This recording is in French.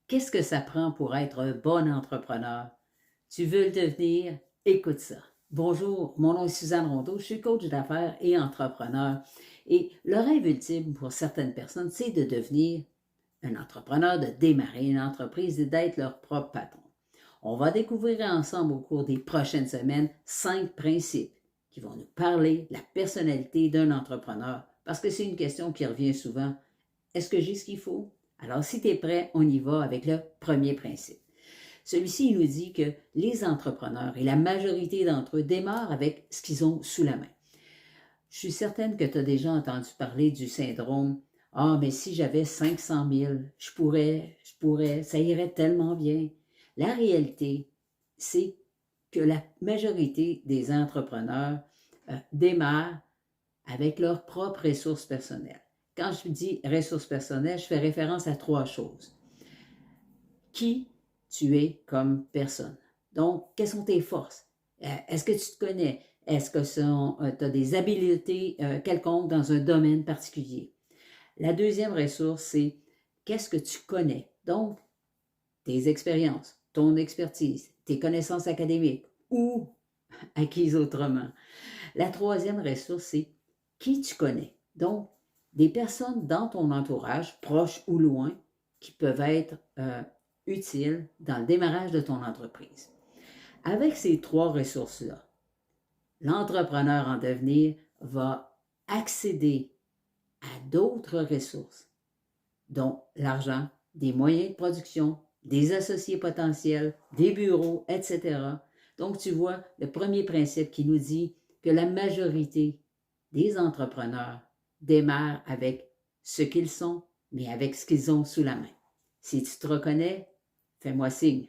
Qu'est-ce que ça prend pour être un bon entrepreneur? Tu veux le devenir? Écoute ça. Bonjour, mon nom est Suzanne Rondeau, je suis coach d'affaires et entrepreneur. Et le rêve ultime pour certaines personnes, c'est de devenir un entrepreneur, de démarrer une entreprise et d'être leur propre patron. On va découvrir ensemble au cours des prochaines semaines 5 principes qui vont nous parler de la personnalité d'un entrepreneur parce que c'est une question qui revient souvent. Est-ce que j'ai ce qu'il faut? Alors, si tu es prêt, on y va avec le premier principe. Celui-ci, il nous dit que les entrepreneurs, et la majorité d'entre eux, démarrent avec ce qu'ils ont sous la main. Je suis certaine que tu as déjà entendu parler du syndrome « Ah, mais si j'avais 500 000, je pourrais, ça irait tellement bien. » La réalité, c'est que la majorité des entrepreneurs démarrent avec leurs propres ressources personnelles. Quand je dis ressources personnelles, je fais référence à 3 choses. Qui tu es comme personne? Donc, quelles sont tes forces? Est-ce que tu te connais? Est-ce que tu as des habiletés quelconques dans un domaine particulier? La deuxième ressource, c'est qu'est-ce que tu connais? Donc, tes expériences, ton expertise, tes connaissances académiques ou acquises autrement. La troisième ressource, c'est qui tu connais. Donc, des personnes dans ton entourage, proches ou loin, qui peuvent être utiles dans le démarrage de ton entreprise. Avec ces 3 ressources-là, l'entrepreneur en devenir va accéder à d'autres ressources, dont l'argent, des moyens de production, des associés potentiels, des bureaux, etc. Donc, tu vois, le premier principe qui nous dit que la majorité des entrepreneurs démarrent avec ce qu'ils sont, mais avec ce qu'ils ont sous la main. Si tu te reconnais, fais-moi signe.